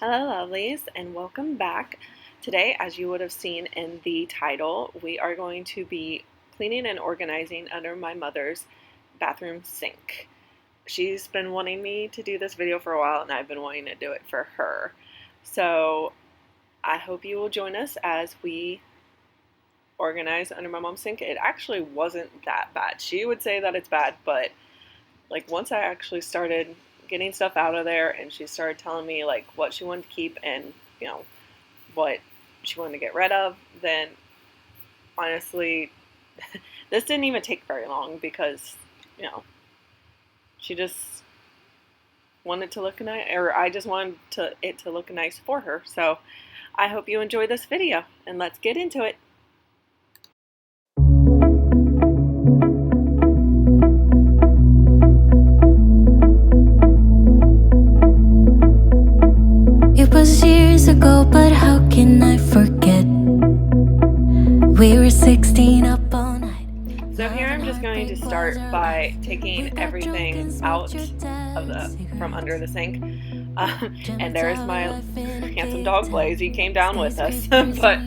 Hello lovelies and welcome back. Today, as you would have seen in the title, we are going to be cleaning and organizing under my mother's bathroom sink. She's been wanting me to do this video for a while and I've been wanting to do it for her. So I hope you will join us as we organize under my mom's sink. It actually wasn't that bad. She would say that it's bad, but like once I actually started getting stuff out of there and she started telling me like what she wanted to keep and what she wanted to get rid of, then honestly this didn't even take very long because she just wanted to look nice, or I just wanted it to look nice for her. So I hope you enjoy this video and let's get into it. It was years ago, but how can I forget? We were 16 up all night. So here I'm just going to start by taking everything out from under the sink. And there's my handsome dog Blaze. He came down with us. But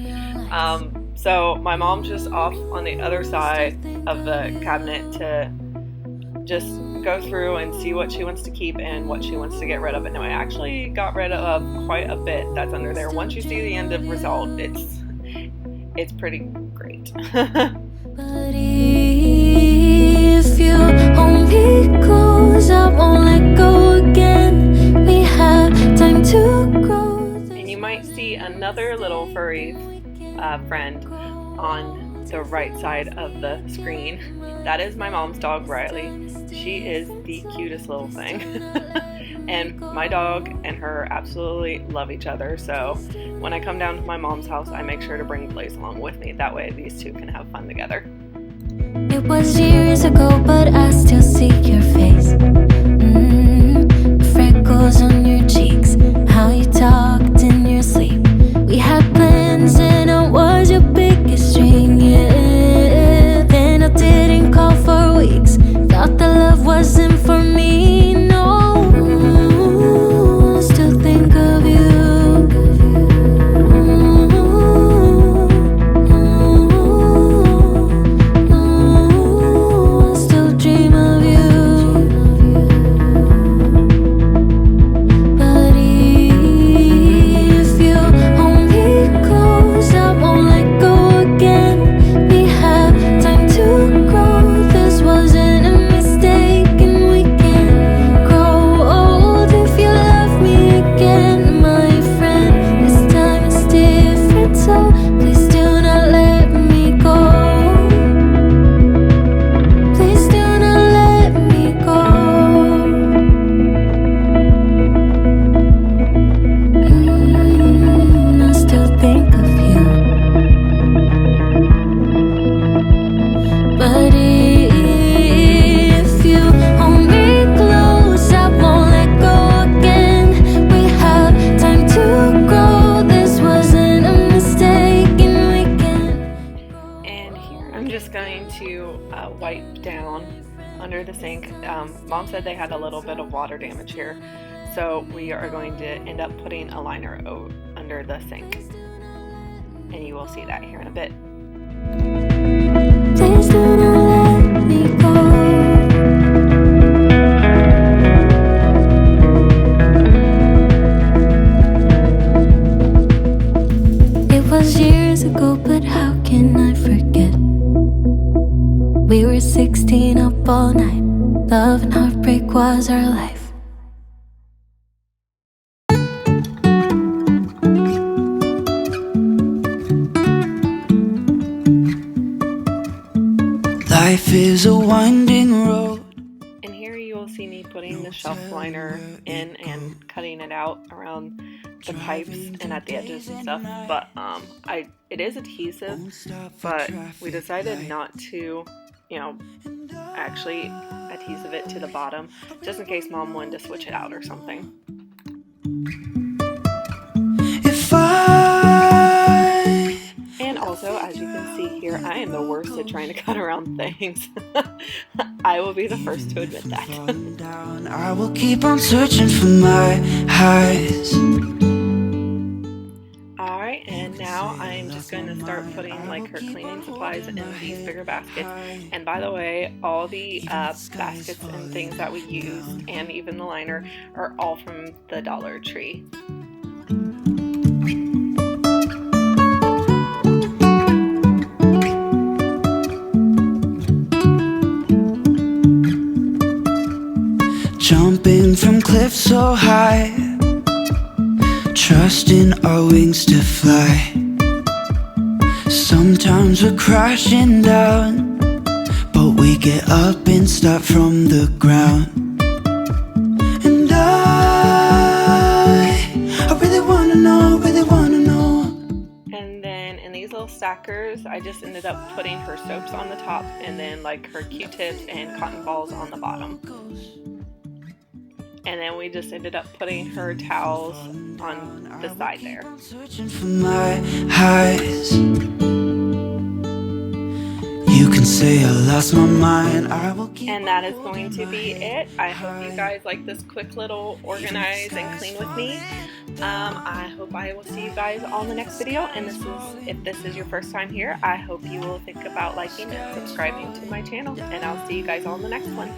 so my mom's just off on the other side of the cabinet to just go through and see what she wants to keep and what she wants to get rid of. And no, I actually got rid of quite a bit that's under there. Once you see the end of result, it's pretty great. But if you hold me close, I won't let go again. We have time to grow. And you might see another little furry friend on the right side of the screen. That is my mom's dog, Riley. She is the cutest little thing. And my dog and her absolutely love each other, so when I come down to my mom's house, I make sure to bring Blaze along with me. That way these two can have fun together. It was years ago, but I still see your face. Freckles on your cheeks, how you talked in your sleep. We had plans and I was your biggest dream, yeah. Then I didn't call for weeks, thought the love wasn't for me, no. Still think of you. Still dream of you. But if you hold me close, I won't let go again. We have time to grow. This wasn't a mistake, and we can grow old if you love me again, my friend. This time is different, so please do not let me go. Please do not let me go. I still think of you. But if you hold me close, I won't let go again. We have time to grow. This wasn't a mistake, and we can. And here I'm just going to wipe down under the sink. Mom said they had a little bit of water damage here, so we are going to end up putting a liner under the sink, and you will see that here in a bit. Please do not let me go. It was years ago, but how can I forget? We were 16 up all night. Love and heartbreak was our life. Life is a winding road. And here you will see me putting the shelf liner in and cutting it out around the pipes and at the edges and stuff. But it is adhesive, but we decided not to, actually adhesive it to the bottom, just in case Mom wanted to switch it out or something. If I And also, as you can see here, I am the worst at trying to cut around things. I will be the first to admit that. falling down, I will keep on searching for my highs. going to start putting like her cleaning supplies in these bigger baskets. And by the way, all the baskets and things that we used, and even the liner, are all from the Dollar Tree. Jumping from cliffs so high, trusting our wings to fly. Sometimes we're crashing down, but we get up and start from the ground. And I really wanna know, really wanna know. And then in these little stackers, I just ended up putting her soaps on the top, and then like her Q-tips and cotton balls on the bottom. And then we just ended up putting her towels on the side there. Searching for my highs. You can say I lost my mind. I will keep. And that is going to be it. I hope you guys like this quick little organize and clean with me. I hope I will see you guys on the next video. And if this is your first time here, I hope you will think about liking and subscribing to my channel. And I'll see you guys on the next one.